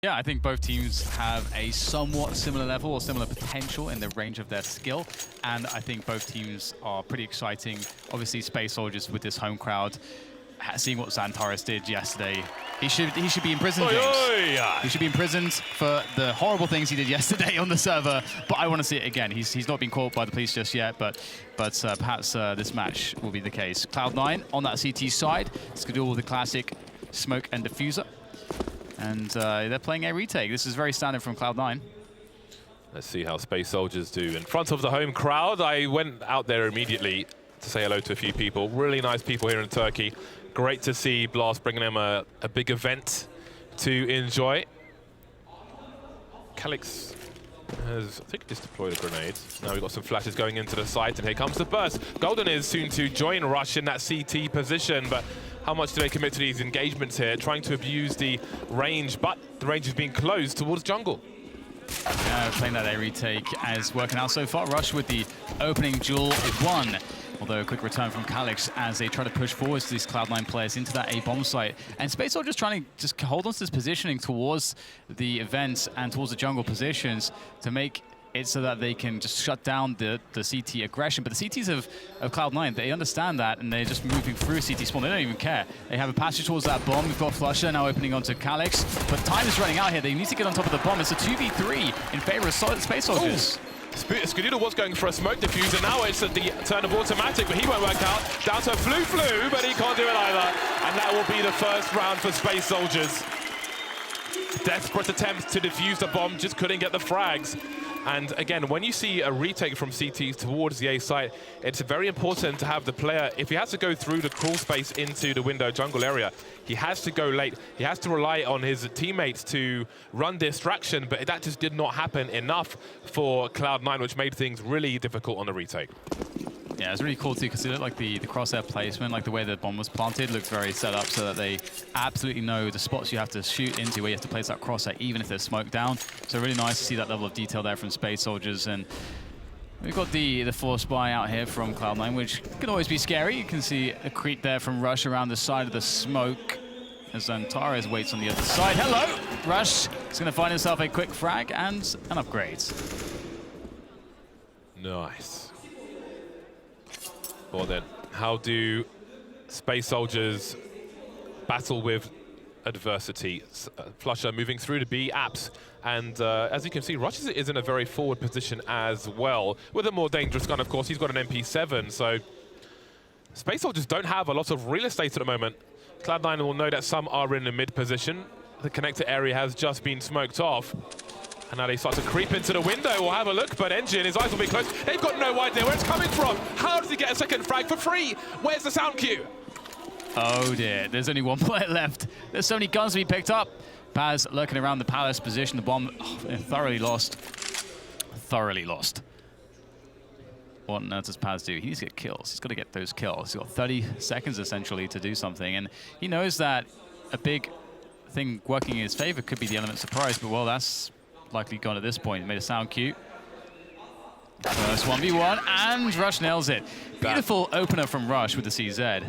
Yeah, I think both teams have a somewhat similar level or similar potential in the range of their skill, and I think both teams are pretty exciting. Obviously, Space Soldiers with this home crowd, seeing what Xantares did yesterday, he should be imprisoned, James. He should be imprisoned for the horrible things he did yesterday on the server, but I want to see it again. He's not been caught by the police just yet, but perhaps this match will be the case. Cloud9 on that CT side, it's going to do all the classic smoke and diffuser. And they're playing a retake. This is very standard from Cloud9. Let's see how Space Soldiers do in front of the home crowd. I went out there immediately to say hello to a few people. Really nice people here in Turkey. Great to see Blast bringing them a big event to enjoy. Calix has, I think, just deployed a grenade. Now we've got some flashes going into the site, and here comes the burst. Golden is soon to join Rush in that CT position, but how much do they commit to these engagements here? Trying to abuse the range, but the range is being closed towards jungle. Yeah, playing that A retake as working out so far. Rush with the opening duel 1. Although a quick return from Calix as they try to push forwards to these Cloud9 players into that A bomb site. And Space Soldiers trying to just hold on to this positioning towards the events and towards the jungle positions to make it so that they can just shut down the CT aggression. But the CTs of Cloud9, they understand that, and they're just moving through CT spawn. They don't even care. They have a passage towards that bomb. We've got Flusher now opening onto Calix, but time is running out here. They need to get on top of the bomb. It's a 2v3 in favor of Space Soldiers. Skadoodle was going for a smoke diffuser. Now it's at the turn of automatic, but he won't work out. Down to Flu, but he can't do it either. And that will be the first round for Space Soldiers. Desperate attempt to defuse the bomb, just couldn't get the frags. And again, when you see a retake from CT towards the A site, it's very important to have the player, if he has to go through the crawl space into the window jungle area, he has to go late. He has to rely on his teammates to run distraction, but that just did not happen enough for Cloud9, which made things really difficult on the retake. Yeah, it's really cool too, because it looked like the crosshair placement, like the way the bomb was planted, looks very set up so that they absolutely know the spots you have to shoot into, where you have to place that crosshair, even if there's smoke down. So really nice to see that level of detail there from Space Soldiers. And we've got the force buy out here from Cloud9, which can always be scary. You can see a creep there from Rush around the side of the smoke as Xantares waits on the other side. Hello! Rush is going to find himself a quick frag and an upgrade. Nice. Well then, how do Space Soldiers battle with adversity? Flusher moving through to B, Apps, and as you can see, Rush is in a very forward position as well. With a more dangerous gun, of course, he's got an MP7, so Space Soldiers don't have a lot of real estate at the moment. Cloud9 will know that some are in the mid position. The connector area has just been smoked off. And now they start to creep into the window. We'll have a look, but Engine, his eyes will be closed. They've got no idea where it's coming from. How does he get a second frag for free? Where's the sound cue? Oh dear, there's only one player left. There's so many guns to be picked up. Paz lurking around the palace position. The bomb thoroughly lost. Thoroughly lost. What on earth does Paz do? He needs to get kills. He's got to get those kills. He's got 30 seconds essentially to do something. And he knows that a big thing working in his favor could be the element surprise, but well, that's likely gone at this point. Made a sound cue. First 1v1, and Rush nails it. Beautiful opener from Rush with the CZ.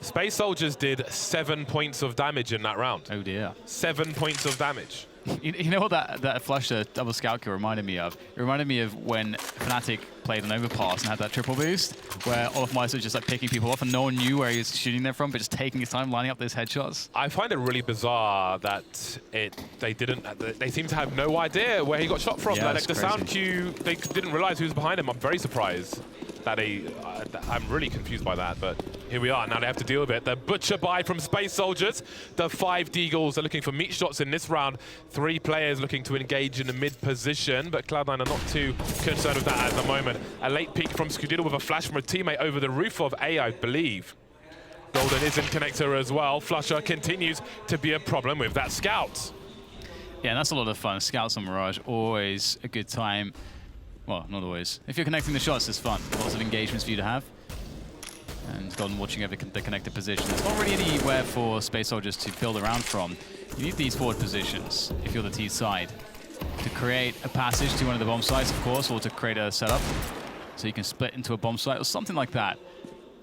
Space Soldiers did 7 points of damage in that round. Oh dear. 7 points of damage. You know what that Flusher double scout kill reminded me of? It reminded me of when Fnatic played an overpass and had that triple boost, where Olafmeister was just like picking people off and no one knew where he was shooting them from, but just taking his time lining up those headshots. I find it really bizarre that they seem to have no idea where he got shot from. Yeah, like the sound cue, they didn't realize who was behind him. I'm very surprised that I'm really confused by that, but here we are. Now they have to deal with it. The butcher buy from Space Soldiers. The 5 Deagles are looking for meat shots in this round. 3 players looking to engage in the mid position, but Cloud9 are not too concerned with that at the moment. A late peek from Skadoodle with a flash from a teammate over the roof of A, I believe. Golden is in connector as well. Flusher continues to be a problem with that scout. Yeah, and that's a lot of fun. Scouts on Mirage, always a good time. Well, not always. If you're connecting the shots, it's fun. Lots of engagements for you to have. And Golden watching over the connected position. There's not really anywhere for Space Soldiers to build around from. You need these forward positions, if you're the T side, to create a passage to one of the bomb sites, of course, or to create a setup, so you can split into a bomb site or something like that.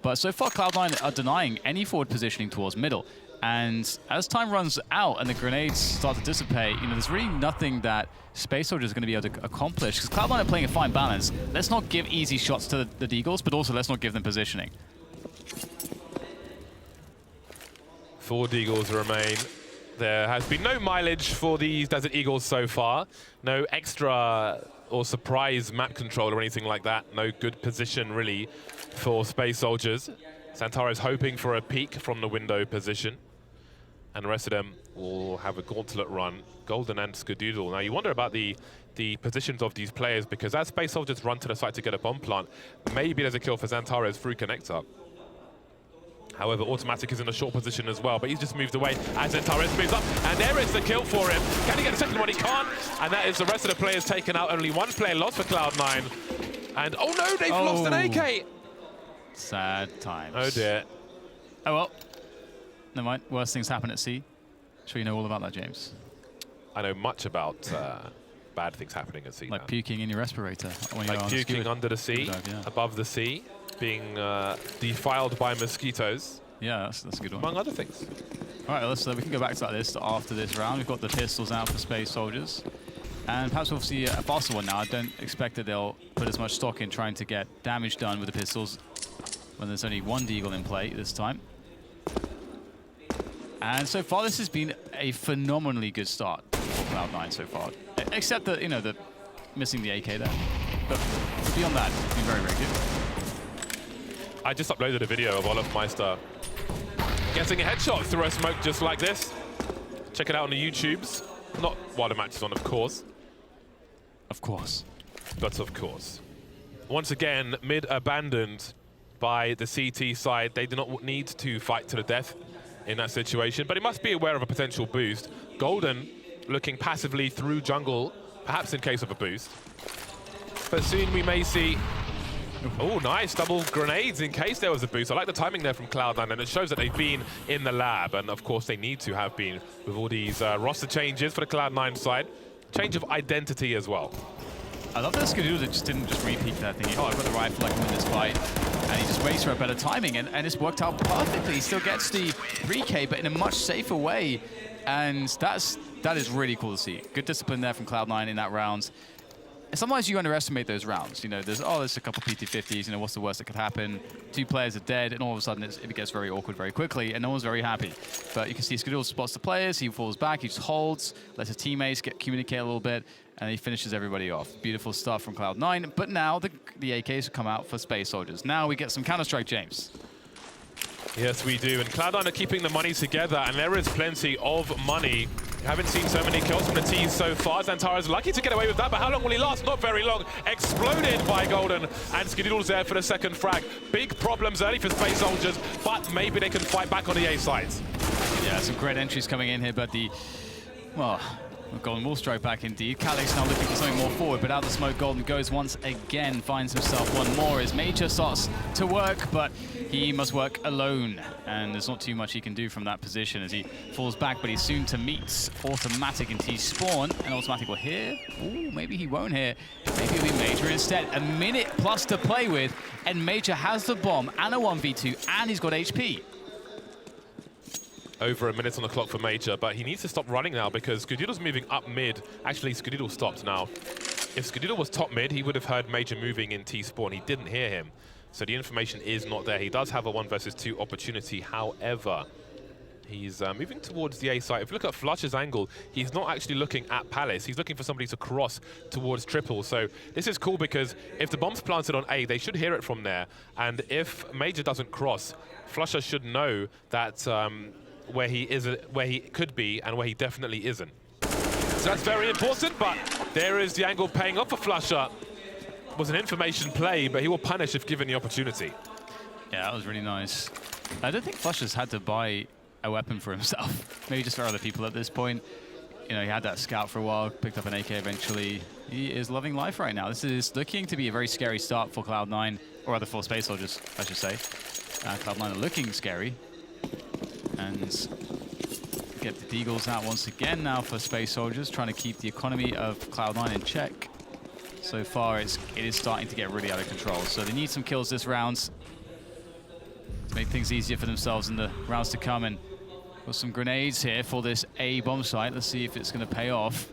But so far, Cloud9 are denying any forward positioning towards middle. And as time runs out and the grenades start to dissipate, you know, there's really nothing that Space Soldier is going to be able to accomplish. Because Cloud9 are playing a fine balance. Let's not give easy shots to the Deagles, but also let's not give them positioning. 4 Deagles remain. There has been no mileage for these Desert Eagles so far. No extra or surprise map control or anything like that. No good position, really, for Space Soldiers. Santara is hoping for a peek from the window position. And the rest of them will have a gauntlet run. Golden and Skadoodle. Now, you wonder about the positions of these players, because as Space Soldiers run to the site to get a bomb plant, maybe there's a kill for Xantares through connector. However, Automatic is in a short position as well, but he's just moved away as Xantares moves up, and there is the kill for him. Can he get a second one? He can't, and that is the rest of the players taken out. Only one player lost for Cloud9. And oh no, they've lost an AK! Sad times. Oh dear. Oh well. Never mind. Worse things happen at sea. Sure you know all about that, James. I know much about bad things happening at sea. Like now. puking in your respirator. When like you're puking under the sea, above the sea, being defiled by mosquitoes. Yeah, that's a good one. Among other things. All right, we can go back to that list after this round. We've got the pistols out for Space Soldiers. And perhaps we'll see a faster one now. I don't expect that they'll put as much stock in trying to get damage done with the pistols when there's only one Deagle in play this time. And so far, this has been a phenomenally good start for Cloud9 so far. Except that, you know, the missing the AK there. But beyond that, it's been very, very good. I just uploaded a video of Olaf Meister getting a headshot through a smoke just like this. Check it out on the YouTubes. Not while the match is on, of course. Of course. But of course. Once again, mid abandoned by the CT side. They do not need to fight to the death in that situation, but he must be aware of a potential boost. Golden looking passively through jungle, perhaps in case of a boost. But soon we may see... Oh, nice, double grenades in case there was a boost. I like the timing there from Cloud9, and it shows that they've been in the lab, and of course they need to have been with all these roster changes for the Cloud9 side. Change of identity as well. I love that Skadoodle just didn't just repeat that thing. Oh, I've got the rifle, I can win this fight. And he just waits for a better timing, and it's worked out perfectly. He still gets the 3K, but in a much safer way. And that is really cool to see. Good discipline there from Cloud9 in that round. And sometimes you underestimate those rounds. You know, there's a couple PT50s, you know, what's the worst that could happen? 2 players are dead, and all of a sudden it gets very awkward very quickly, and no one's very happy. But you can see Skadoodle spots the players, he falls back, he just holds, lets his teammates communicate a little bit, and he finishes everybody off. Beautiful stuff from Cloud9, but now the AKs have come out for Space Soldiers. Now we get some Counter-Strike, James. Yes, we do, and Cloud9 are keeping the money together, and there is plenty of money. Haven't seen so many kills from the T's so far. Xantares lucky to get away with that, but how long will he last? Not very long. Exploded by Golden, and Skadoodle's there for the second frag. Big problems early for Space Soldiers, but maybe they can fight back on the A sides. Yeah, some great entries coming in here, but Golden will strike back indeed. Calix now looking for something more forward, but out of the smoke, Golden goes once again, finds himself one more as Major starts to work, but he must work alone, and there's not too much he can do from that position as he falls back, but he's soon to meet Automatic in T-spawn, and Automatic will hear. Ooh, maybe he won't hear. Maybe it'll be Major instead. A minute plus to play with, and Major has the bomb and a 1v2, and he's got HP. Over a minute on the clock for Major, but he needs to stop running now because Skadoodle's moving up mid. Actually, Skadoodle stopped now. If Skadoodle was top mid, he would have heard Major moving in T-spawn. He didn't hear him, so the information is not there. He does have a 1 versus 2 opportunity, however, he's moving towards the A site. If you look at Flush's angle, he's not actually looking at Palace. He's looking for somebody to cross towards Triple. So this is cool because if the bomb's planted on A, they should hear it from there. And if Major doesn't cross, Flusher should know that where he could be and where he definitely isn't. So that's very important, but there is the angle paying off for Flusher. It was an information play, but he will punish if given the opportunity. Yeah, that was really nice. I don't think Flusher's had to buy a weapon for himself. Maybe just for other people at this point. You know, he had that scout for a while, picked up an AK eventually. He is loving life right now. This is looking to be a very scary start for Cloud9, or rather for Space Soldiers, I should say. Cloud9 are looking scary. And get the Deagles out once again now for Space Soldiers, trying to keep the economy of Cloud9 in check. So far, it is starting to get really out of control. So they need some kills this round to make things easier for themselves in the rounds to come. And Got some grenades here for this A bomb site. Let's see if it's going to pay off.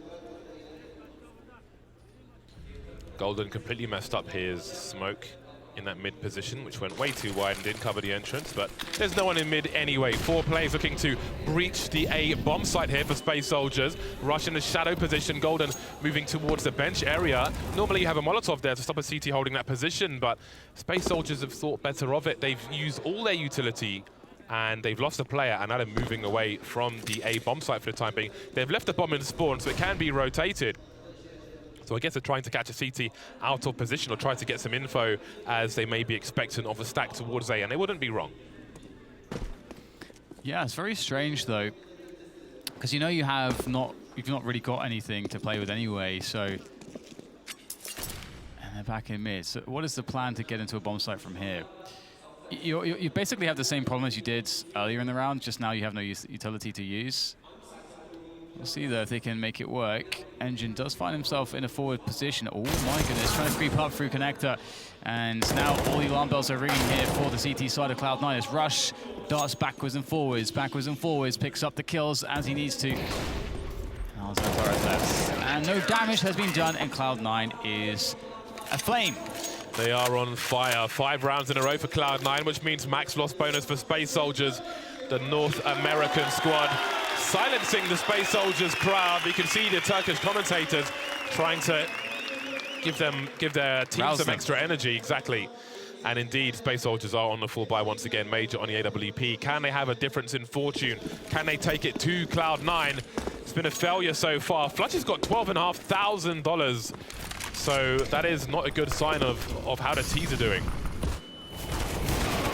Golden completely messed up his smoke in that mid position, which went way too wide and didn't cover the entrance, but there's no one in mid anyway. 4 players looking to breach the A bomb site here for Space Soldiers. Rush in the shadow position, Golden moving towards the bench area. Normally you have a Molotov there to stop a CT holding that position, but Space Soldiers have thought better of it. They've used all their utility and they've lost a player, and now they're moving away from the A bomb site for the time being. They've left the bomb in the spawn, so it can be rotated. So I guess they're trying to catch a CT out of position or try to get some info as they may be expectant of a stack towards A, and they wouldn't be wrong. Yeah, it's very strange though, because you know you've not really got anything to play with anyway. So, and they're back in mid. So what is the plan to get into a bomb site from here? You basically have the same problem as you did earlier in the round. Just now you have no utility to use. We'll see though if they can make it work. Engine does find himself in a forward position. Oh my goodness, trying to creep up through connector. And now all the alarm bells are ringing here for the CT side of Cloud9 as Rush darts backwards and forwards, picks up the kills as he needs to. And no damage has been done, and Cloud9 is aflame. They are on fire. 5 rounds in a row for Cloud9, which means max loss bonus for Space Soldiers, the North American squad. Silencing the Space Soldiers crowd. You can see the Turkish commentators trying to give their team some extra energy. Exactly. And indeed, Space Soldiers are on the full buy once again. Major on the AWP. Can they have a difference in fortune? Can they take it to Cloud9? It's been a failure so far. Flutch has got $12,500. So that is not a good sign of how the T's are doing.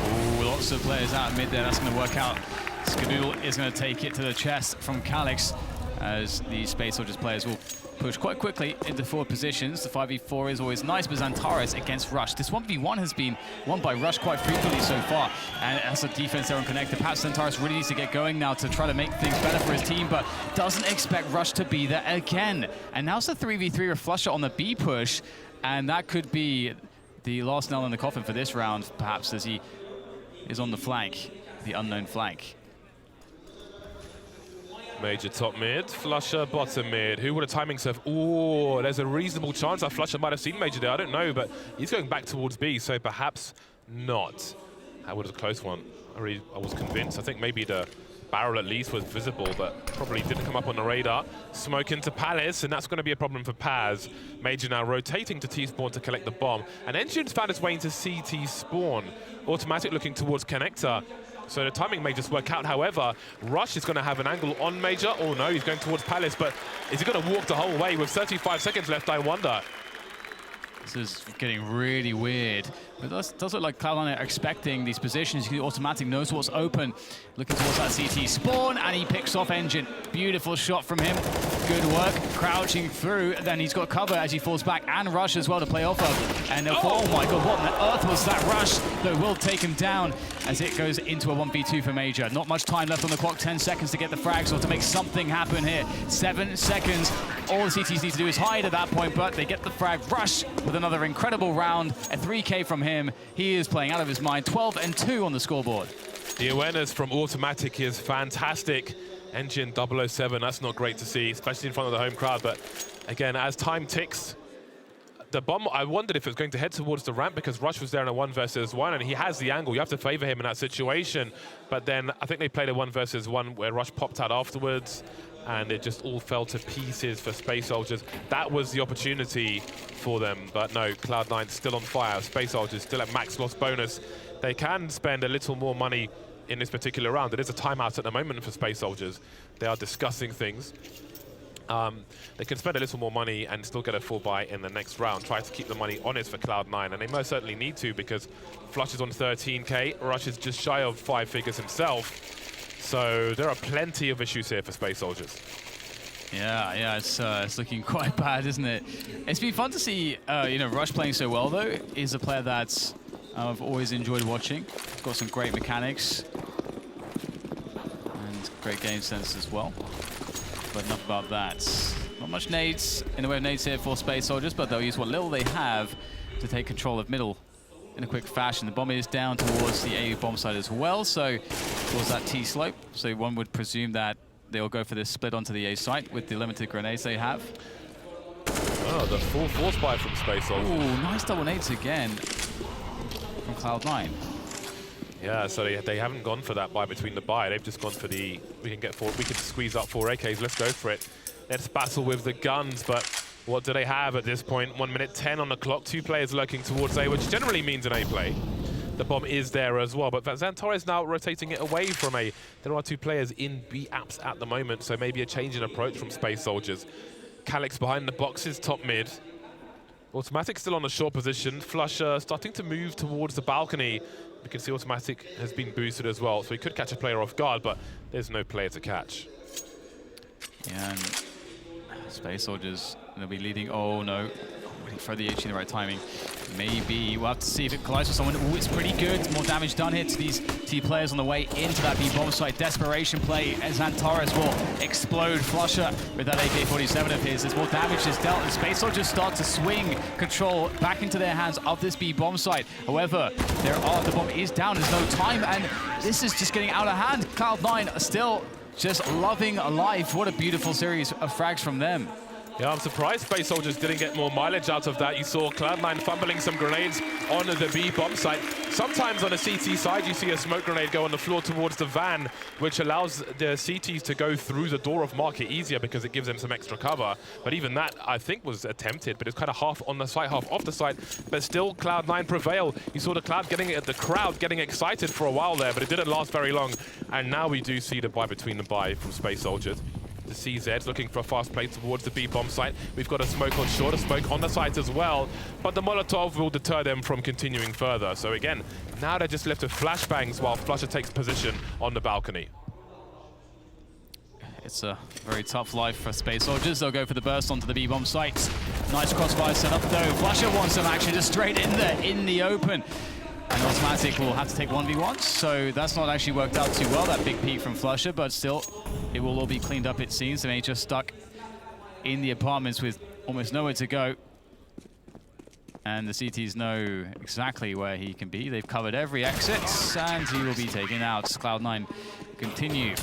Ooh, lots of players out mid there. That's going to work out. Skadoodle is going to take it to the chest from Calix as the Space Soldiers players will push quite quickly into forward positions. The 5v4 is always nice, but Xantares against Rush. This 1v1 has been won by Rush quite frequently so far, and as a defense there on connector, perhaps Xantares really needs to get going now to try to make things better for his team, but doesn't expect Rush to be there again. And now it's a 3v3 with Flusher on the B push, and that could be the last nail in the coffin for this round, perhaps, as he is on the flank, the unknown flank. Major top mid, Flusher bottom mid. Who would a timing surf? Oh, there's a reasonable chance that Flusher might have seen Major there. I don't know, but he's going back towards B, so perhaps not. That was a close one. I was convinced. I think maybe the barrel at least was visible, but probably didn't come up on the radar. Smoke into Palace, and that's going to be a problem for Paz. Major now rotating to T-spawn to collect the bomb. And Engine's found its way into CT spawn. Automatic looking towards connector. So the timing may just work out. However, Rush is going to have an angle on Major. Oh no, he's going towards Palace, but is he going to walk the whole way with 35 seconds left, I wonder? This is getting really weird. But it does look like Cloud9 are expecting these positions. The automatic knows what's open. Looking towards that CT spawn, and he picks off Engine. Beautiful shot from him. Good work, crouching through. Then he's got cover as he falls back, and Rush as well to play off of. And oh my god, what on earth was that Rush? That will take him down as it goes into a 1v2 for Major. Not much time left on the clock, 10 seconds to get the frags or to make something happen here. 7 seconds. All the CTs need to do is hide at that point, but they get the frag. Rush with another incredible round, a 3K from him. He is playing out of his mind. 12-2 on the scoreboard. The awareness from Automatic is fantastic. Engine 007, that's not great to see, especially in front of the home crowd. But again, as time ticks, the bomb, I wondered if it was going to head towards the ramp because Rush was there in a 1 versus 1, and he has the angle. You have to favor him in that situation. But then I think they played a 1 versus 1 where Rush popped out afterwards, and it just all fell to pieces for Space Soldiers. That was the opportunity for them, but no, Cloud9 still on fire. Space Soldiers still at max loss bonus. They can spend a little more money in this particular round. It is a timeout at the moment for Space Soldiers. They are discussing things. They can spend a little more money and still get a full buy in the next round. Try to keep the money honest for Cloud9, and they most certainly need to because Flush is on 13K. Rush is just shy of 5 figures himself. So there are plenty of issues here for Space Soldiers. Yeah, it's looking quite bad, isn't it? It's been fun to see, Rush playing so well, though. He's a player that I've always enjoyed watching. Got some great mechanics and great game sense as well. But enough about that. Not much nades in the way of nades here for Space Soldiers, but they'll use what little they have to take control of middle in a quick fashion. The bomb is down towards the A bomb side as well, so towards that T slope. So one would presume that they'll go for this split onto the A site with the limited grenades they have. Oh, the full force buy from Space Soldiers. Ooh, nice double nades again from Cloud9. Yeah, so they haven't gone for that buy between the buy. They've just gone for the, we can squeeze up 4 AKs, let's go for it. Let's battle with the guns, but what do they have at this point? 1 minute 10 on the clock, 2 players lurking towards A, which generally means an A play. The bomb is there as well, but Xantares now rotating it away from A. There are 2 players in B apps at the moment, so maybe a change in approach from Space Soldiers. Calyx behind the boxes, top mid. Automatic still on the short position. Flusher starting to move towards the balcony. We can see Automatic has been boosted as well, so he could catch a player off guard, but there's no player to catch. Yeah, and Space Soldiers, they'll be leading. Oh no, waiting for the HE in the right timing. Maybe we'll have to see if it collides with someone. Oh, it's pretty good. More damage done here to these T players on the way into that B bomb site. Desperation play as Xantares will explode. Flusher with that AK-47 of his. There's more damage is dealt, and Space Soldiers start to swing control back into their hands of this B bomb site. However, the bomb is down. There's no time, and this is just getting out of hand. Cloud9 still just loving life. What a beautiful series of frags from them. Yeah, I'm surprised Space Soldiers didn't get more mileage out of that. You saw Cloud9 fumbling some grenades on the B bomb site. Sometimes on the CT side, you see a smoke grenade go on the floor towards the van, which allows the CTs to go through the door of market easier because it gives them some extra cover. But even that, I think, was attempted, but it's kind of half on the site, half off the site. But still, Cloud9 prevail. You saw the crowd getting excited for a while there, but it didn't last very long. And now we do see the buy between the buy from Space Soldiers. The CZ looking for a fast play towards the B bomb site. We've got a smoke on short, a smoke on the site as well, but the Molotov will deter them from continuing further. So again, now they're just left with flashbangs while Flusher takes position on the balcony. It's a very tough life for Space Soldiers. They'll go for the burst onto the B bomb site. Nice crossfire set up though. Flusher wants some action just straight in there, in the open. And Automatic will have to take 1v1, so that's not actually worked out too well, that big peek from Flusher, but still, it will all be cleaned up, it seems. They just stuck in the apartments with almost nowhere to go. And the CTs know exactly where he can be. They've covered every exit, and he will be taken out. Cloud9 continue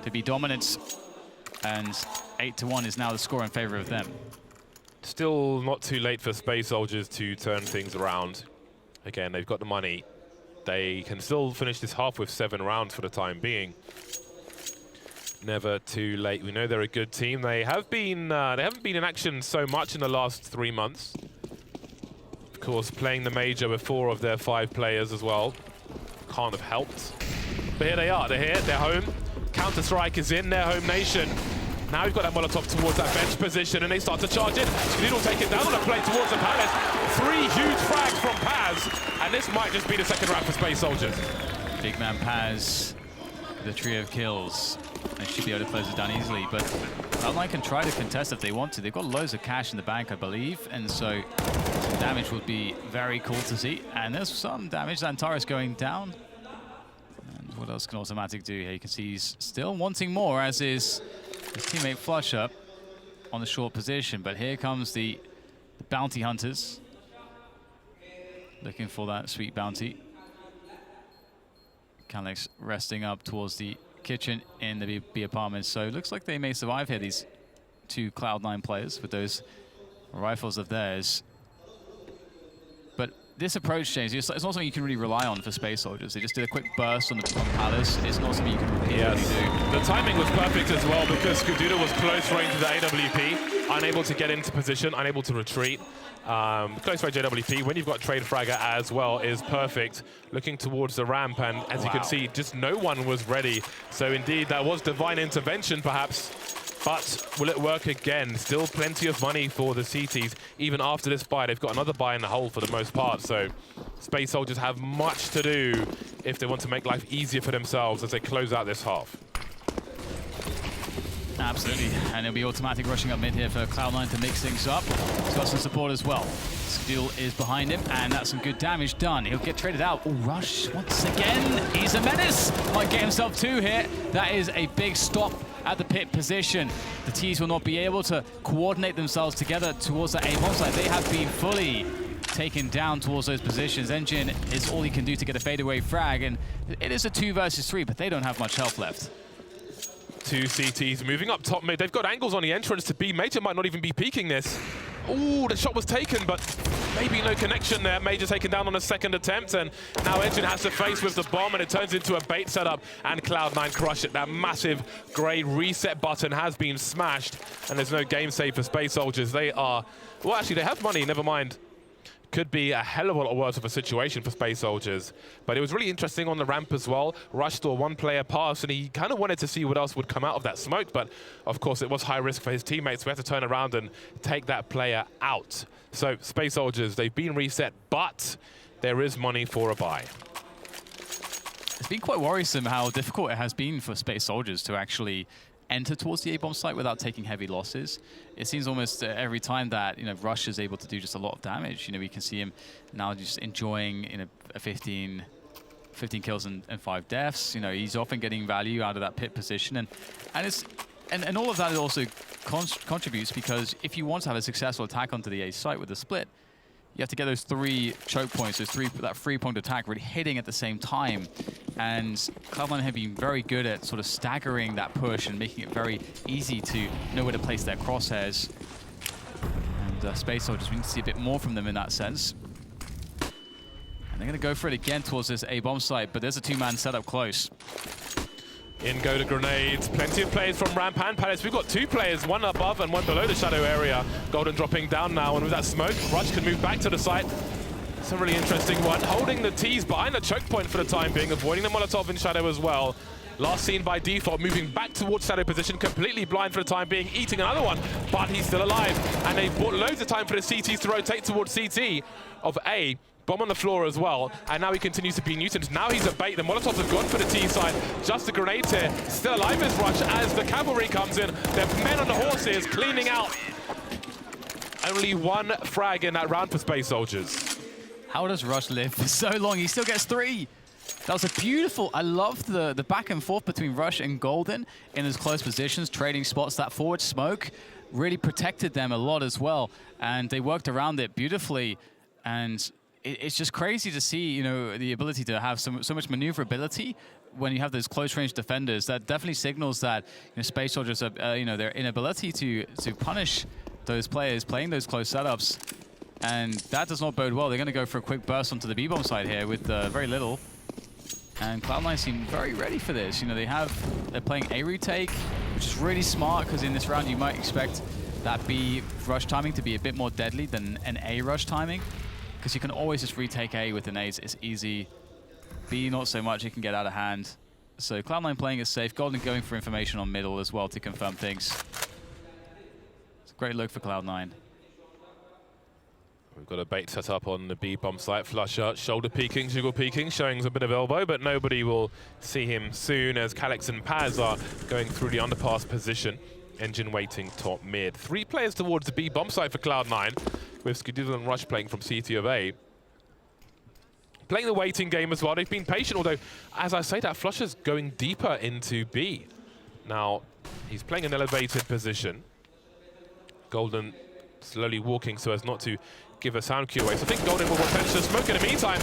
to be dominant, and 8-1 is now the score in favor of them. Still not too late for Space Soldiers to turn things around. Again, they've got the money. They can still finish this half with 7 rounds for the time being. Never too late. We know they're a good team. They haven't been in action so much in the last 3 months. Of course, playing the major with 4 of their 5 players as well can't have helped. But here they are. They're here. They're home. Counter-Strike is in their home nation. Now we've got that Molotov towards that bench position, and they start to charge in. Skidoo will take it down on a play towards the Palace. 3 huge frags from Paz, and this might just be the second round for Space Soldiers. Big man Paz, the trio of kills. They should be able to close it down easily, but Cloud9 can try to contest if they want to. They've got loads of cash in the bank, I believe, and so some damage would be very cool to see. And there's some damage. Xantares going down. And what else can Automatic do here? You can see he's still wanting more, as is his teammate Flusher on the short position. But here comes the bounty hunters, looking for that sweet bounty. Calyx resting up towards the kitchen in the B apartments. So it looks like they may survive here, these 2 Cloud9 players with those rifles of theirs. But this approach, James, it's not something you can really rely on for Space Soldiers. They just did a quick burst on the Palace. It's not something you can repeatedly do. The timing was perfect as well, because Skidoo was close range to the AWP, unable to get into position, unable to retreat. Close range AWP, when you've got trade fragger as well, is perfect. Looking towards the ramp, and as you can see, just no one was ready. So indeed, that was divine intervention perhaps. But will it work again? Still plenty of money for the CTs. Even after this buy, they've got another buy in the hole for the most part. So Space Soldiers have much to do if they want to make life easier for themselves as they close out this half. Absolutely, and it'll be Automatic rushing up mid here for Cloud9 to mix things up. He's got some support as well. Skidoo is behind him, and that's some good damage done. He'll get traded out. Oh, Rush once again. He's a menace. Might get himself 2 here. That is a big stop at the pit position. The T's will not be able to coordinate themselves together towards that A bomb site. They have been fully taken down towards those positions. Engine is all he can do to get a fadeaway frag, and it is a 2 versus 3, but they don't have much health left. 2 CTs moving up top mid. They've got angles on the entrance to B. Major might not even be peeking this. Ooh, the shot was taken, but maybe no connection there. Major taken down on a second attempt, and now Engine has to face with the bomb, and it turns into a bait setup, and Cloud9 crush it. That massive grey reset button has been smashed, and there's no game save for Space Soldiers. They are, well, actually, they have money, never mind. Could be a hell of a lot worse of a situation for Space Soldiers. But it was really interesting on the ramp as well. Rush saw one player pass, and he kind of wanted to see what else would come out of that smoke. But of course, it was high risk for his teammates. We had to turn around and take that player out. So Space Soldiers, they've been reset, but there is money for a buy. It's been quite worrisome how difficult it has been for Space Soldiers to actually enter towards the A-bomb site without taking heavy losses. It seems almost every time that Rush is able to do just a lot of damage. We can see him now just enjoying a 15 kills and 5 deaths. He's often getting value out of that pit position, and all of that also contributes, because if you want to have a successful attack onto the A site with the split, you have to get those 3 choke points, that 3-point attack really hitting at the same time. And Cloud9 have been very good at sort of staggering that push and making it very easy to know where to place their crosshairs. And Space Soldiers, we need to see a bit more from them in that sense. And they're going to go for it again towards this A-bomb site, but there's a 2-man setup close. In go the grenades. Plenty of players from ramp and Palace. We've got 2 players, one above and one below the shadow area. Golden dropping down now, and with that smoke, Rush can move back to the site. It's a really interesting one. Holding the T's behind the choke point for the time being, avoiding the Molotov in shadow as well. Last seen by default, moving back towards shadow position, completely blind for the time being, eating another one, but he's still alive. And they've bought loads of time for the CTs to rotate towards CT of A. Bomb on the floor as well, and now he continues to be Newton. Now he's a bait. The Molotovs have gone for the T side. Just the grenades here. Still alive is Rush as the cavalry comes in. Their men on the horses cleaning out. Only 1 frag in that round for Space Soldiers. How does Rush live for so long? He still gets 3. That was a beautiful, I loved the back and forth between Rush and Golden in his close positions, trading spots. That forward smoke really protected them a lot as well, and they worked around it beautifully. And it's just crazy to see, the ability to have so much maneuverability when you have those close-range defenders. That definitely signals that Space Soldiers, their inability to punish those players playing those close setups, and that does not bode well. They're going to go for a quick burst onto the B-bomb side here with very little. And Cloud9 seem very ready for this. They're playing a retake, which is really smart, because in this round you might expect that B rush timing to be a bit more deadly than an A rush timing, because you can always just retake A with an A's. It's easy. B, not so much. It can get out of hand. So Cloud9 playing it safe. Golden going for information on middle as well to confirm things. It's a great look for Cloud9. We've got a bait set up on the B-bomb site. Flusher, shoulder peeking, jiggle peeking, showing a bit of elbow, but nobody will see him soon as Calix and Paz are going through the underpass position. Engine waiting top mid. 3 players towards the B-bomb site for Cloud9, with Skidoo and Rush playing from CT of A. Playing the waiting game as well. They've been patient, although, as I say, that Flusher's going deeper into B. Now, he's playing an elevated position. Golden slowly walking so as not to give a sound cue away. So I think Golden will replenish the smoke. In the meantime,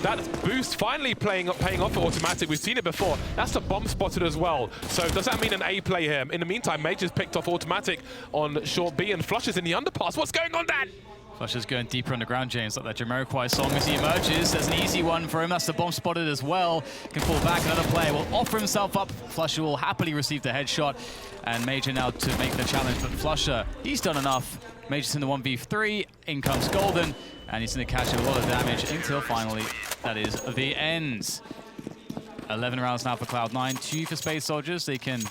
that boost finally paying off for Automatic. We've seen it before. That's the bomb spotted as well. So does that mean an A play here? In the meantime, Major's picked off Automatic on short B, and Flusher's in the underpass. What's going on, Dan? Flusher's going deeper underground, James, like that Jamiroquai song as he emerges. There's an easy one for him. That's the bomb spotted as well. Can fall back. Another player will offer himself up. Flusher will happily receive the headshot. And Major now to make the challenge. But Flusher, he's done enough. Major's in the 1v3. In comes Golden. And he's going to catch a lot of damage until finally that is the end. 11 rounds now for Cloud9. 2 for Space Soldiers. They can,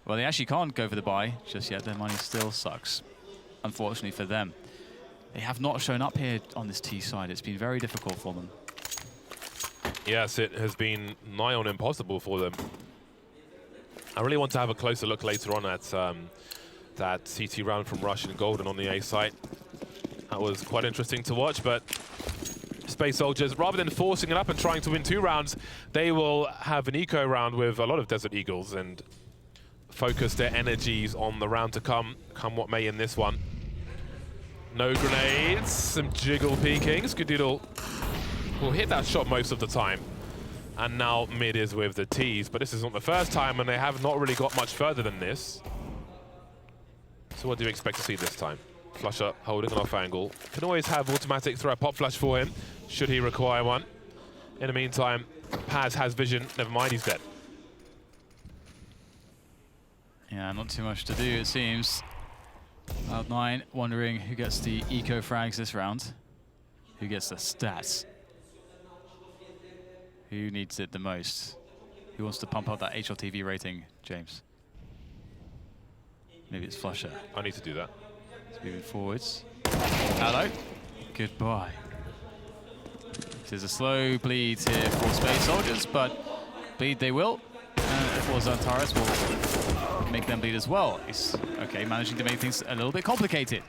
well, they actually can't go for the buy just yet. Their money still sucks, unfortunately for them. They have not shown up here on this T side. It's been very difficult for them. Yes, it has been nigh on impossible for them. I really want to have a closer look later on at that CT round from Rush and Golden on the A site. That was quite interesting to watch, but Space Soldiers, rather than forcing it up and trying to win 2 rounds, they will have an eco round with a lot of Desert Eagles and focus their energies on the round to come what may in this one. No grenades, some jiggle peeking. Skadoodle will hit that shot most of the time. And now mid is with the T's, but this is not the first time, and they have not really got much further than this. So what do you expect to see this time? Flusher holding an off angle. Can always have automatic throw a pop flash for him, should he require one. In the meantime, Paz has vision. Never mind, he's dead. Yeah, not too much to do, it seems. Cloud9 wondering who gets the eco frags this round. Who gets the stats? Who needs it the most? Who wants to pump up that HLTV rating, James? Maybe it's Flusher. I need to do that. Let's move it forwards. Hello. Goodbye. There's a slow bleed here for Space Soldiers, but bleed they will. And for Xantares will make them bleed as well. He's okay, managing to make things a little bit complicated.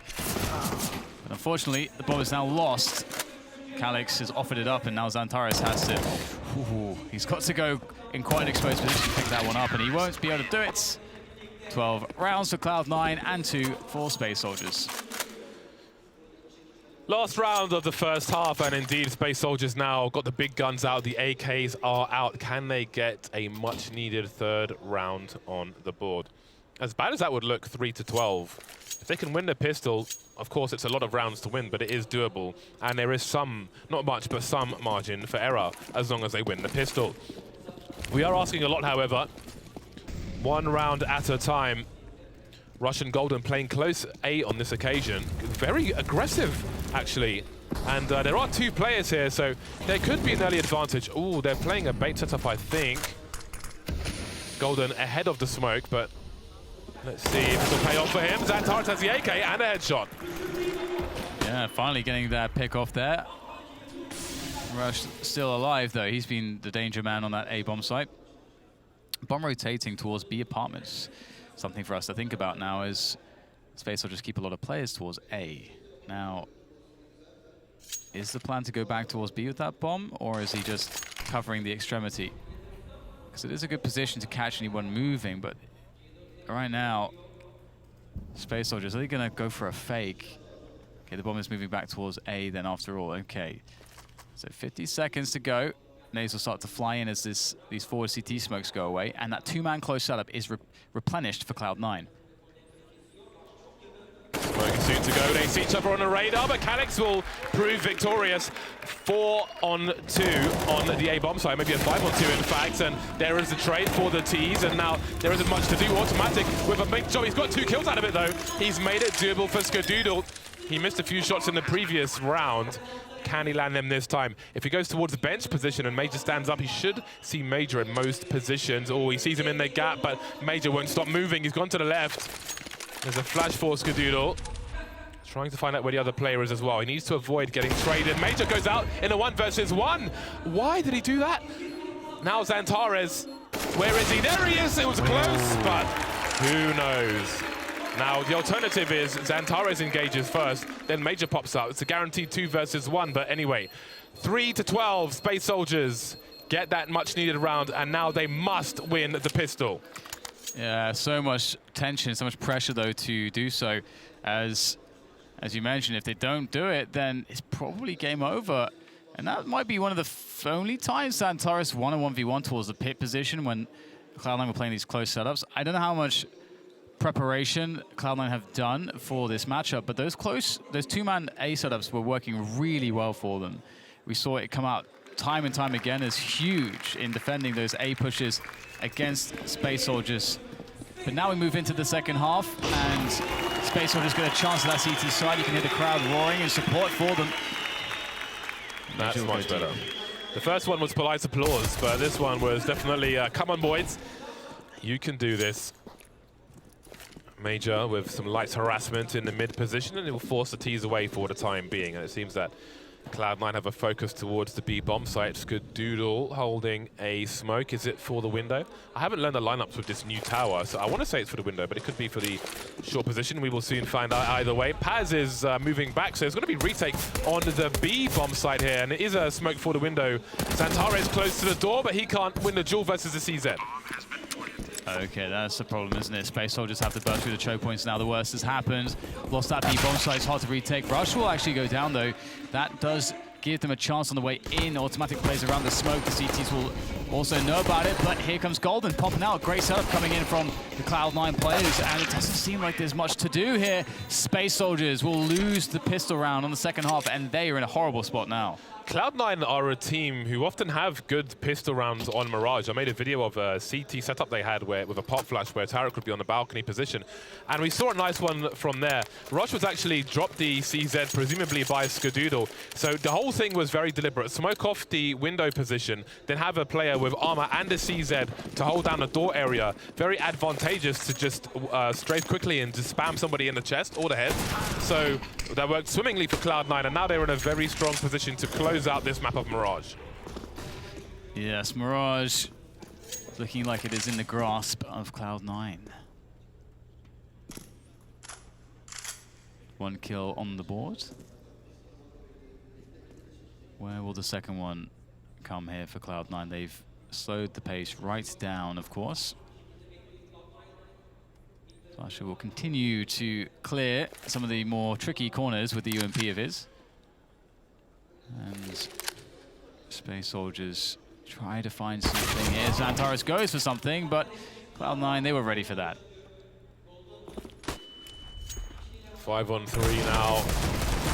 But unfortunately, the bomb is now lost. Calix has offered it up, and now Xantares has to. He's got to go in quite an exposed position to pick that one up, and he won't be able to do it. 12 rounds for Cloud9 and 2 for Space Soldiers. Last round of the first half, and indeed Space Soldiers now got the big guns out, the AKs are out. Can they get a much needed third round on the board? As bad as that would look, 3-12. If they can win the pistol, of course it's a lot of rounds to win, but it is doable. And there is some, not much, but some margin for error as long as they win the pistol. We are asking a lot, however. 1 round at a time. Russian Golden playing close A on this occasion. Very aggressive, actually. And there are 2 players here, so there could be an early advantage. Ooh, they're playing a bait setup, I think. Golden ahead of the smoke, but let's see if this will pay off for him. Xantares has the AK and a headshot. Yeah, finally getting that pick off there. Rush still alive, though. He's been the danger man on that A bomb site. Bomb rotating towards B apartments. Something for us to think about now is Space will just keep a lot of players towards A. Now, is the plan to go back towards B with that bomb, or is he just covering the extremity? Because it is a good position to catch anyone moving, but right now, Space Soldiers, are they going to go for a fake? Okay, the bomb is moving back towards A then after all. Okay, so 50 seconds to go. Nades will start to fly in as these forward CT smokes go away, and that 2-man close setup is replenished for Cloud9. Smoking soon to go. They see each other on the radar, but Calix will prove victorious. 4-on-2 on the A bomb side, maybe a 5-on-2 in fact, and there is the trade for the T's, and now there isn't much to do. Automatic with a big job. He's got 2 kills out of it though. He's made it doable for Skadoodle. He missed a few shots in the previous round. Can he land them this time? If he goes towards the bench position and Major stands up, he should see Major in most positions. Oh, he sees him in the gap, but Major won't stop moving. He's gone to the left. There's a flash for Skadoodle. Trying to find out where the other player is as well. He needs to avoid getting traded. Major goes out in a 1 versus 1. Why did he do that? Now Xantares. Where is he? There he is. It was close, but who knows? Now, the alternative is Xantares engages first, then Major pops out. It's a guaranteed 2 versus 1, but anyway. 3-12, Space Soldiers get that much-needed round, and now they must win the pistol. Yeah, so much tension, so much pressure, though, to do so. As you mentioned, if they don't do it, then it's probably game over. And that might be one of the only times Xantares won a 1v1 towards the pit position when Cloud9 were playing these close setups. I don't know how much preparation Cloud9 have done for this matchup, but those 2-man A setups were working really well for them. We saw it come out time and time again as huge in defending those A pushes against Space Soldiers. But now we move into the second half, and Space Soldiers get a chance at that CT side. You can hear the crowd roaring in support for them. That's much better. The first one was polite applause, but this one was definitely, come on boys, you can do this. Major with some light harassment in the mid position, and it will force the T's away for the time being. And it seems that Cloud9 have a focus towards the B bomb site. Skadoodle holding a smoke. Is it for the window? I haven't learned the lineups with this new tower, so I want to say it's for the window, but it could be for the short position. We will soon find out either way. Paz is moving back, so it's going to be retake on the B bomb site here, and it is a smoke for the window. Xantares close to the door, but he can't win the duel versus the CZ. Okay, that's the problem, isn't it? Space Soldiers have to burst through the choke points now. The worst has happened. Lost that B bomb site. It's hard to retake. Rush will actually go down, though. That does give them a chance on the way in. Automatic plays around the smoke. The CTs will also know about it, but here comes Golden popping out. Great setup coming in from the Cloud9 players, and it doesn't seem like there's much to do here. Space Soldiers will lose the pistol round on the second half, and they are in a horrible spot now. Cloud9 are a team who often have good pistol rounds on Mirage. I made a video of a CT setup they had with a pop flash where Tarek would be on the balcony position. And we saw a nice one from there. Rush was actually dropped the CZ, presumably by Skadoodle. So the whole thing was very deliberate. Smoke off the window position, then have a player with armor and a CZ to hold down the door area. Very advantageous to just strafe quickly and just spam somebody in the chest or the head. So that worked swimmingly for Cloud9, and now they're in a very strong position to close out this map of Mirage. Yes, Mirage looking like it is in the grasp of Cloud9. One kill on the board. Where will the second one come here for Cloud9? They've slowed the pace right down, of course. Sasha will continue to clear some of the more tricky corners with the UMP of his. And Space Soldiers try to find something here. Xantares goes for something, but Cloud9, they were ready for that. 5-on-3 now.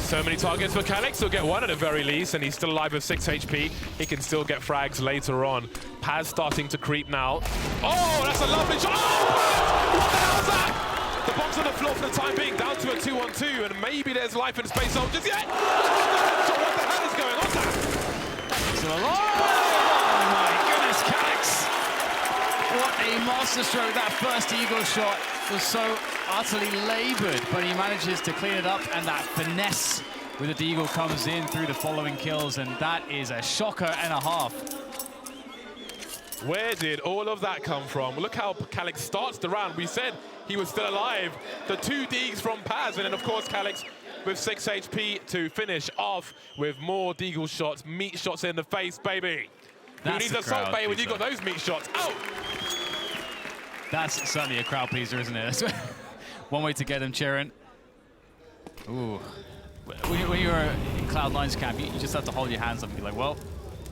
So many targets for Calix. He'll get one at the very least, and he's still alive with 6 HP. He can still get frags later on. Paz starting to creep now. Oh, that's a lovely shot. Oh, what the hell's that? The bomb's on the floor for the time being, down to a 2-on-2, and maybe there's life in Space Soldiers yet. What the hell is going on there? Oh my goodness, Calix! What a masterstroke. That first Eagle shot was so utterly labored, but he manages to clean it up, and that finesse with the Deagle comes in through the following kills, and that is a shocker and a half. Where did all of that come from? Look how Calix starts the round. We said he was still alive. The 2 Deags from Paz, and then of course Calix with 6 HP to finish off with more Deagle shots, meat shots in the face, baby. Who needs a salt bay when you got those meat shots? Oh! That's certainly a crowd pleaser, isn't it? One way to get them cheering. Ooh. When you're in Cloud9's camp, you just have to hold your hands up and be like, well,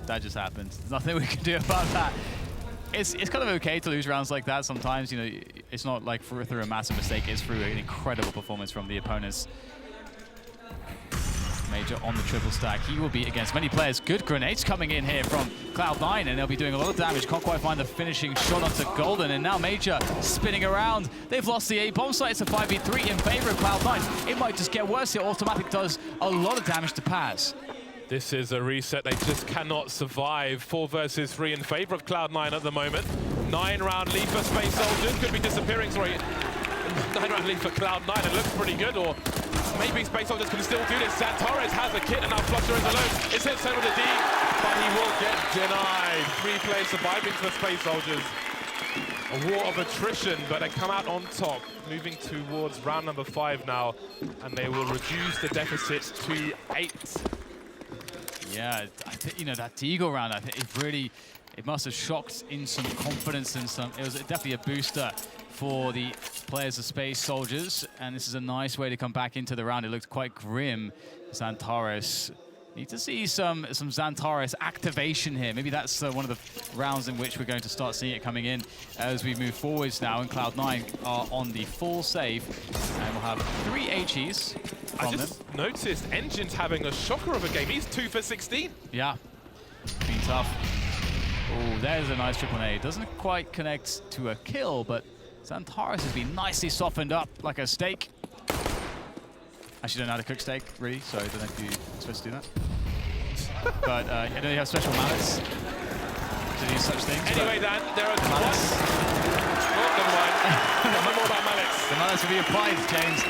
that just happened. There's nothing we can do about that. It's kind of okay to lose rounds like that sometimes. You know, it's not like through a massive mistake. It's through an incredible performance from the opponents. Major on the triple stack. He will be against many players. Good grenades coming in here from Cloud9, and they'll be doing a lot of damage. Can't quite find the finishing shot onto Golden, and now Major spinning around. They've lost the A bomb site. It's a 5v3 in favor of Cloud9. It might just get worse here. Automatic does a lot of damage to Paz. This is a reset. They just cannot survive. 4 versus 3 in favor of Cloud9 at the moment. 9-round lead for Space Soldiers. Could be disappearing, sorry. 9-round lead for Cloud9. It looks pretty good, or maybe Space Soldiers can still do this. Xantares has a kit, and now Flusher is alone. It's hit some with the D, but he will get denied. 3 players surviving for Space Soldiers. A war of attrition, but they come out on top, moving towards round number 5 now, and they will reduce the deficit to 8. Yeah, I think, you know, that Deagle round, I think it must have shocked in some confidence and some. It was definitely a booster for the players of Space Soldiers, and this is a nice way to come back into the round. It looked quite grim. Xantares, need to see some Xantares activation here. Maybe that's one of the rounds in which we're going to start seeing it coming in as we move forwards now, and Cloud9 are on the full save, and we'll have 3 HEs from them. I just noticed Engine's having a shocker of a game. He's 2 for 16. Yeah, been tough. Oh, there's a nice triple A. Doesn't quite connect to a kill, but Xantares has been nicely softened up like a steak. Actually, don't know how to cook steak, really, so I don't know if you're supposed to do that. But I know you have special mallets to do such things. Anyway, Dan, there are 2 mallets. Oh, never mind. Nothing more about mallets. The mallets will be applied, James.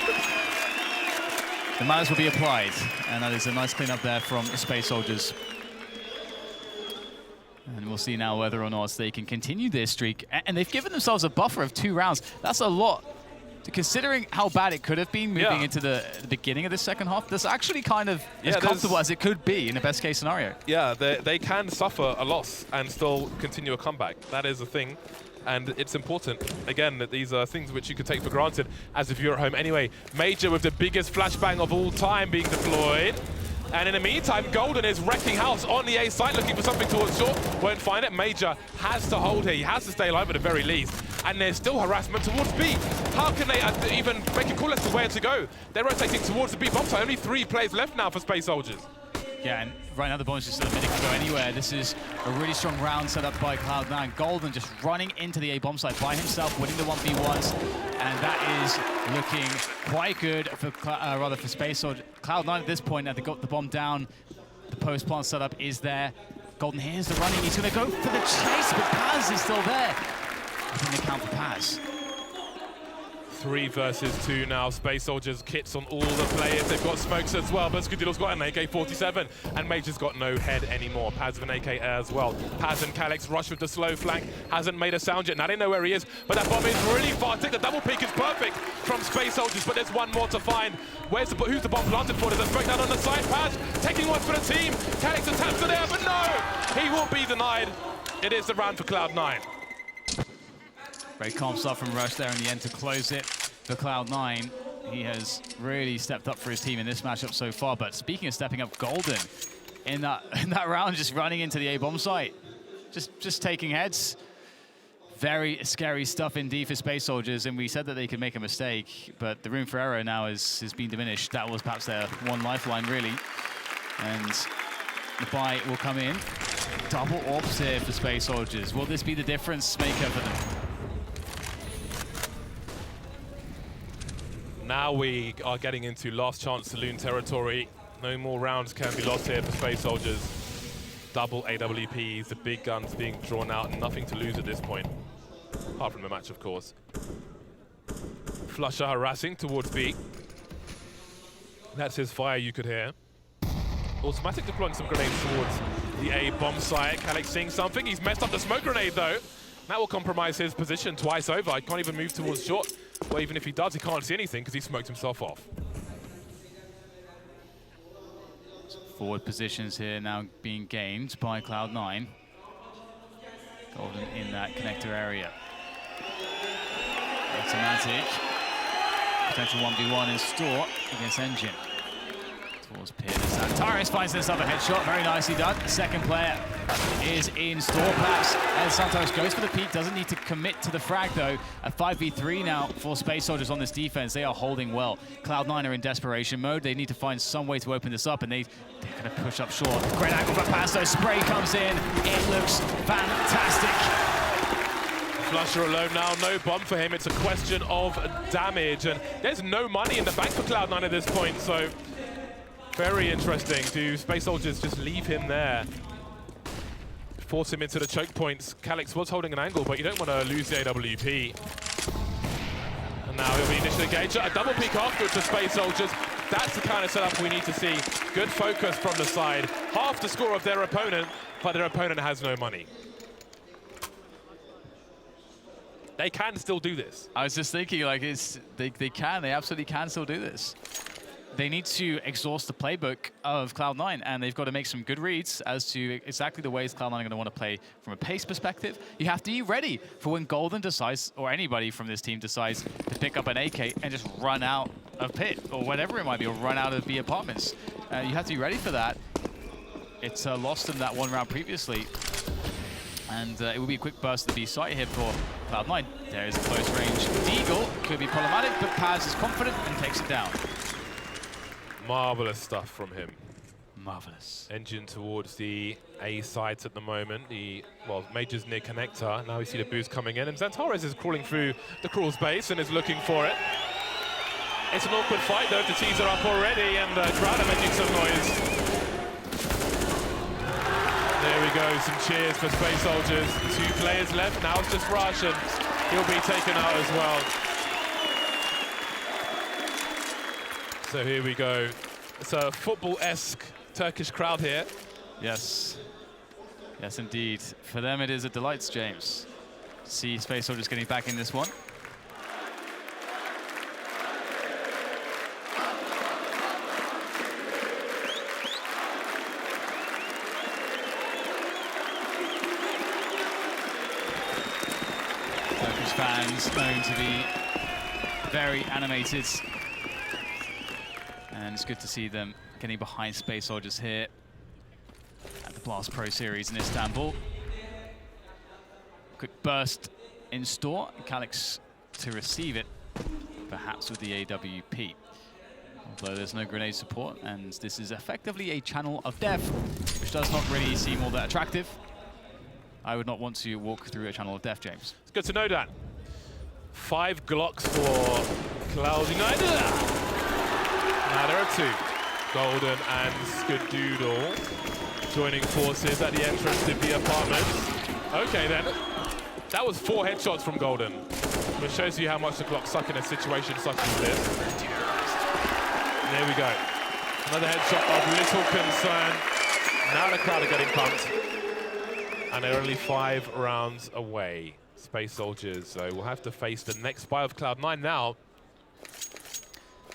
The mallets will be applied, and that is a nice cleanup there from the Space Soldiers. And we'll see now whether or not they can continue their streak. And they've given themselves a buffer of 2 rounds. That's a lot. Considering how bad it could have been moving into the beginning of the second half, that's actually kind of as comfortable as it could be in the best case scenario. Yeah, they can suffer a loss and still continue a comeback. That is the thing. And it's important, again, that these are things which you can take for granted as if you're at home anyway. Major with the biggest flashbang of all time being deployed. And in the meantime, Golden is wrecking house on the A site, looking for something towards short. Won't find it. Major has to hold here. He has to stay alive at the very least. And there's still harassment towards B. How can they even make a call as to where to go? They're rotating towards the B bomb site. Only 3 players left now for Space Soldiers. Yeah, and right now the bonus just a minute can go anywhere. This is a really strong round set up by Cloud9. Golden just running into the A bomb site by himself, winning the 1v1s, and that is looking quite good for for Space Soldier. Cloud9 at this point, they got the bomb down. The post plant setup is there. Golden hears the running. He's going to go for the chase, but Paz is still there. I think they count for Paz. 3 versus 2 now. Space Soldiers kits on all the players. They've got smokes as well, but Skudil's got an AK-47, and Major's got no head anymore. Paz with an AK as well. Paz and Calix rush with the slow flank. Hasn't made a sound yet. Now they know where he is, but that bomb is really far. The double peek is perfect from Space Soldiers, but there's one more to find. Who's the bomb planted for? There's a smoke down on the side. Paz taking one for the team. Calix attempts to there, but no! He will be denied. It is the round for Cloud9. Very calm stuff from Rush there in the end to close it for Cloud9. He has really stepped up for his team in this matchup so far. But speaking of stepping up, Golden in that round, just running into the A bomb site, just taking heads. Very scary stuff indeed for Space Soldiers. And we said that they could make a mistake, but the room for error now has been diminished. That was perhaps their one lifeline, really. And the buy will come in. Double orbs here for Space Soldiers. Will this be the difference maker for them? Now we are getting into last chance saloon territory. No more rounds can be lost here for Space Soldiers. Double AWPs, the big guns being drawn out, and nothing to lose at this point. Apart from the match, of course. Flusher harassing towards B. That's his fire you could hear. Automatic deploying some grenades towards the A bomb site. Calix seeing something. He's messed up the smoke grenade though. That will compromise his position twice over. He can't even move towards short. Well, even if he does, he can't see anything because he smoked himself off. Forward positions here now being gained by Cloud9. Golden in that connector area. Automatic. Potential 1v1 in store against Engine. Towards Piers. Antares finds this other headshot. Very nicely done. The second player is in store, perhaps. And Santos goes for the peak. Doesn't need to commit to the frag, though. A 5v3 now for Space Soldiers on this defense. They are holding well. Cloud9 are in desperation mode. They need to find some way to open this up, and they're going to push up short. Great angle for Pasto. Spray comes in. It looks fantastic. Flusher alone now, no bomb for him. It's a question of damage, and there's no money in the bank for Cloud9 at this point, so very interesting. Do Space Soldiers just leave him there? Force him into the choke points. Calix was holding an angle, but you don't want to lose the AWP. And now he'll be initially engaged. A double peek afterwards to Space Soldiers. That's the kind of setup we need to see. Good focus from the side. Half the score of their opponent, but their opponent has no money. They can still do this. I was just thinking, like, they absolutely can still do this. They need to exhaust the playbook of Cloud9, and they've got to make some good reads as to exactly the ways Cloud9 are going to want to play from a pace perspective. You have to be ready for when Golden decides, or anybody from this team decides, to pick up an AK and just run out of pit, or whatever it might be, or run out of B apartments. You have to be ready for that. It's lost them that one round previously. And it will be a quick burst to the B site here for Cloud9. There is a close range Deagle. Could be problematic, but Paz is confident and takes it down. Marvelous stuff from him. Marvelous. Engine towards the A sites at the moment. Well, Major's near connector. Now we see the boost coming in, and Zantares is crawling through the crawl space and is looking for it. It's an awkward fight though. The T's are up already, and crowd are making some noise. There we go, some cheers for Space Soldiers. 2 players left, now it's just Rush, and he'll be taken out as well. So here we go. It's a football-esque Turkish crowd here. Yes. Yes, indeed. For them, it is a delight, James. See Space Soldiers getting back in this one. fans known to be very animated. And it's good to see them getting behind Space Soldiers here at the Blast Pro Series in Istanbul. Quick burst in store, Calix to receive it, perhaps with the AWP. Although there's no grenade support, and this is effectively a channel of death, which does not really seem all that attractive. I would not want to walk through a channel of death, James. It's good to know that. 5 Glocks for Cloud9. Now there are 2. Golden and Skadoodle joining forces at the entrance to the apartment. Okay then. That was 4 headshots from Golden, which shows you how much the Glocks suck in a situation such as this. And there we go. Another headshot of little concern. Now the crowd are getting pumped. And they're only 5 rounds away. Space Soldiers, so we'll have to face the next buy of Cloud9 now.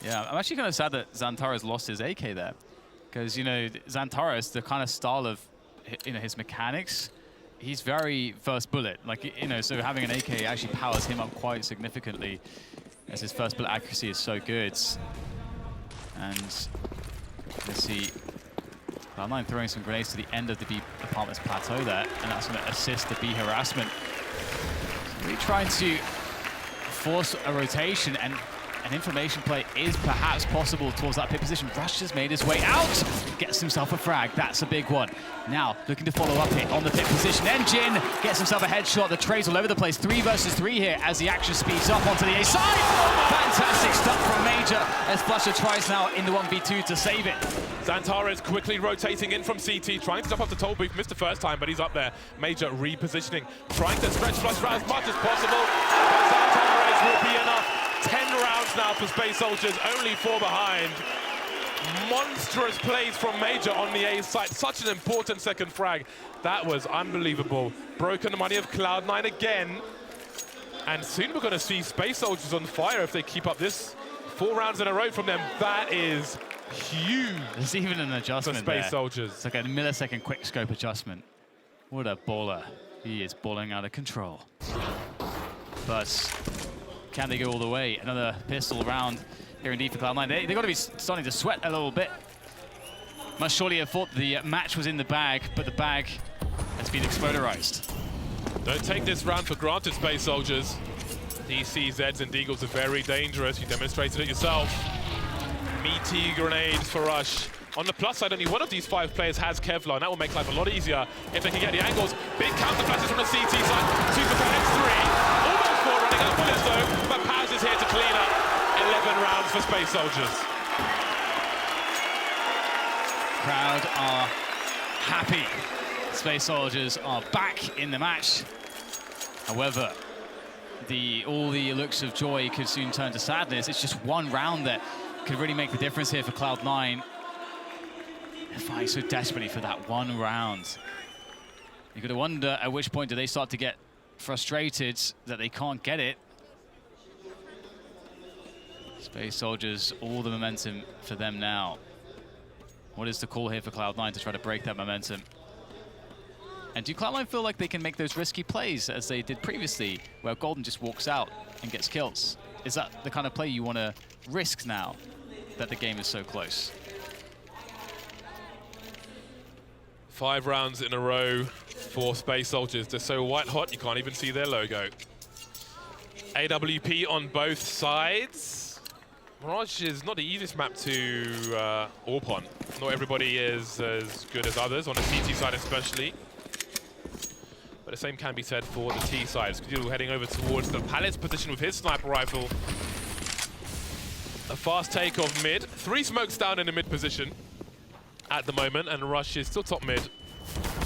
Yeah, I'm actually kind of sad that Xantares lost his AK there. Because, you know, Xantares, the kind of style of, you know, his mechanics, he's very first bullet. Like, you know, so having an AK actually powers him up quite significantly, as his first bullet accuracy is so good. And let's see, Cloud9 throwing some grenades to the end of the B apartment's plateau there, and that's going to assist the B harassment. So really trying to force a rotation, and an information play is perhaps possible towards that pit position. Rush has made his way out, gets himself a frag. That's a big one. Now looking to follow up it on the pit position. Engine gets himself a headshot. The trades all over the place. 3 versus 3 here as the action speeds up onto the A side. Fantastic stuff from Major as Flusher tries now in the 1v2 to save it. Xantares quickly rotating in from CT, trying to jump off the toll booth. Missed the first time, but he's up there. Major repositioning, trying to stretch Flusher out as much as possible. But Xantares will be enough. 10 rounds now for Space Soldiers, only 4 behind. Monstrous plays from Major on the A site. Such an important second frag. That was unbelievable. Broken the money of Cloud9 again. And soon we're going to see Space Soldiers on fire if they keep up this 4 rounds in a row from them. That is huge. There's even an adjustment for Space there. Soldiers. It's like a millisecond quick scope adjustment. What a baller. He is balling out of control. But can they go all the way? Another pistol round here indeed for Cloud9. They've got to be starting to sweat a little bit. Must surely have thought the match was in the bag, but the bag has been exploderized. Don't take this round for granted, Space Soldiers. DC, Zeds and Deagles are very dangerous. You demonstrated it yourself. Meaty grenades for Rush. On the plus side, only one of these 5 players has Kevlar, and that will make life a lot easier if they can get the angles. Big counter flashes from the CT side. Super Phoenix 3. Almost 4 running out of bullets though, but Paz is here to clean up. 11 rounds for Space Soldiers. Crowd are happy. Space Soldiers are back in the match. However, all the looks of joy could soon turn to sadness. It's just 1 round that could really make the difference here for Cloud9. They're fighting so desperately for that 1 round. You've got to wonder at which point do they start to get frustrated that they can't get it. Space Soldiers, all the momentum for them now. What is the call here for Cloud9 to try to break that momentum? And do Cloud9 feel like they can make those risky plays as they did previously, where Golden just walks out and gets kills? Is that the kind of play you want to risk now that the game is so close? 5 rounds in a row for Space Soldiers. They're so white hot, you can't even see their logo. AWP on both sides. Mirage is not the easiest map to AWP on. Not everybody is as good as others, on the CT side especially. But the same can be said for the T side. Skadoodle heading over towards the Palace position with his sniper rifle. A fast take of mid. 3 smokes down in the mid position at the moment, and Rush is still top mid.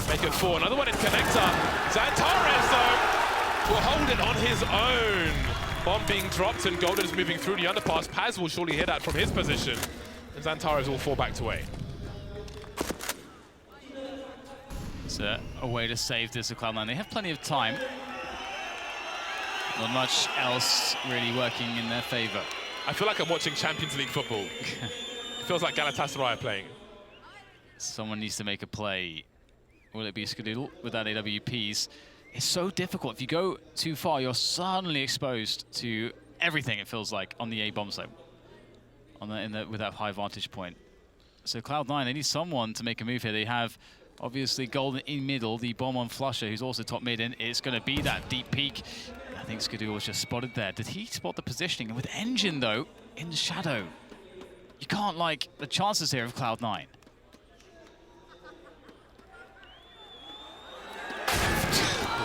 Make it 4. Another one in connector. Xantares, though, will hold it on his own. Bomb being dropped, and Golden is moving through the underpass. Paz will surely hit that from his position. And Xantares will fall back to A. It's a way to save this for Cloud9. They have plenty of time. Not much else really working in their favor. I feel like I'm watching Champions League football. It feels like Galatasaray are playing. Someone needs to make a play. Will it be Skadoodle with that AWPs? It's so difficult. If you go too far, you're suddenly exposed to everything, it feels like, on the A bomb site, with that high vantage point. So Cloud9, they need someone to make a move here. They have, obviously, Golden in middle, the bomb on Flusher, who's also top mid, and it's going to be that deep peek. I think Skadoo was just spotted there. Did he spot the positioning? And with Engine, though, in the shadow, you can't like the chances here of Cloud9.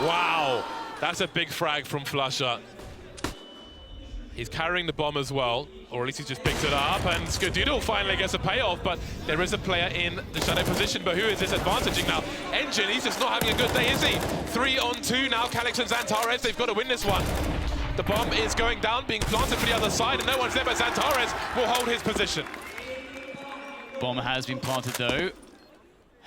Wow, that's a big frag from Flusher. He's carrying the bomb as well, or at least he's just picked it up, and Skadoodle finally gets a payoff, but there is a player in the shadow position, but who is this advantaging now? Engine, he's just not having a good day, is he? 3-on-2 now, Calix and Xantares, they've got to win this one. The bomb is going down, being planted for the other side, and no one's there, but Xantares will hold his position. Bomb has been planted, though.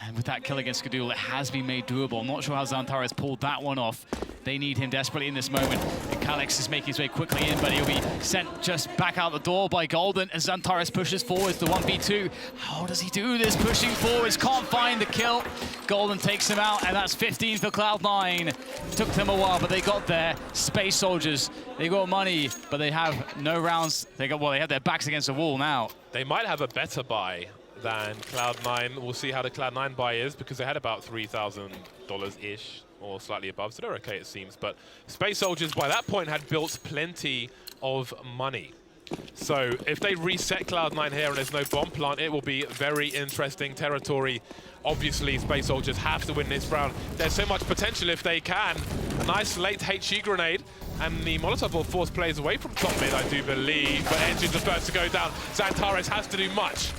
And with that kill against Skadoodle, it has been made doable. I'm not sure how Xantares pulled that one off. They need him desperately in this moment. And Calix is making his way quickly in, but he'll be sent just back out the door by Golden as Xantares pushes forwards to 1v2. How does he do this? Pushing forwards, can't find the kill. Golden takes him out, and that's 15 for Cloud9. Took them a while, but they got there. Space Soldiers, they got money, but they have no rounds. They have their backs against the wall now. They might have a better buy than Cloud9. We'll see how the Cloud9 buy is, because they had about $3,000-ish, or slightly above, so they're okay, it seems. But Space Soldiers, by that point, had built plenty of money. So if they reset Cloud9 here and there's no bomb plant, it will be very interesting territory. Obviously, Space Soldiers have to win this round. There's so much potential if they can. A nice late HE grenade, and the Molotov will force players away from top mid, I do believe. But Engine's the first to go down. Xantares has to do much.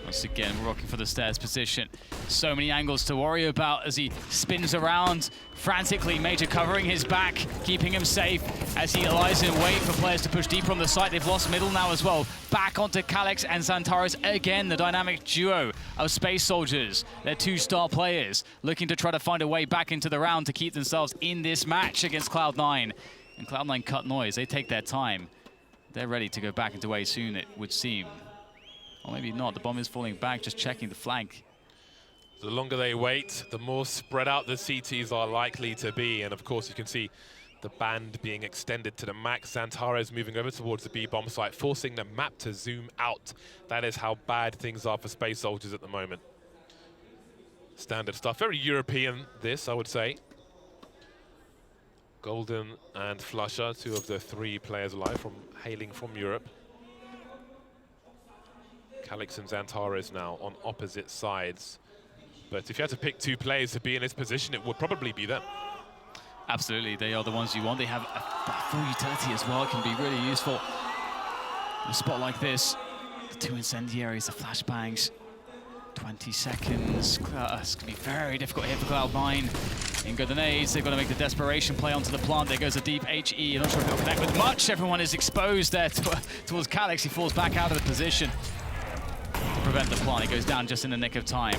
Once again, rocking for the stairs position. So many angles to worry about as he spins around frantically. Major covering his back, keeping him safe as he lies in wait for players to push deeper on the site. They've lost middle now as well. Back onto Calix and Xantares again, the dynamic duo of Space Soldiers. They're two star players looking to try to find a way back into the round to keep themselves in this match against Cloud9. And Cloud9 cut noise. They take their time. They're ready to go back into A soon, it would seem. Or maybe not, the bomb is falling back, just checking the flank. The longer they wait, the more spread out the CTs are likely to be. And of course, you can see the band being extended to the max. Xantares moving over towards the B bomb site, forcing the map to zoom out. That is how bad things are for Space Soldiers at the moment. Standard stuff, very European this, I would say. Golden and Flusher, two of the three players alive hailing from Europe. Calix and Xantares now on opposite sides. But if you had to pick two players to be in this position, it would probably be them. Absolutely, they are the ones you want. They have a full utility as well. It can be really useful in a spot like this. The two incendiaries, the flashbangs. 20 seconds. It's going to be very difficult here for Cloud9. In go the nades, they've got to make the desperation play onto the plant. There goes a deep HE. I'm not sure if it'll connect with much. Everyone is exposed there towards Calix. He falls back out of the position to prevent the plant. He goes down just in the nick of time.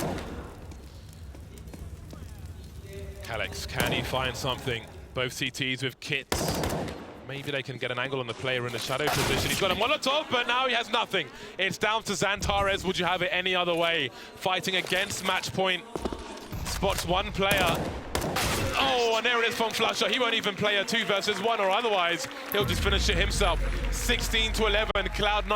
Calix, can he find something? Both CTs with kits. Maybe they can get an angle on the player in the shadow position. He's got a Molotov, but now he has nothing. It's down to Xantares. Would you have it any other way? Fighting against match point. Spots one player. Oh, and there it is from Flusher. He won't even play a 2 versus 1, or otherwise he'll just finish it himself. 16-11, Cloud9.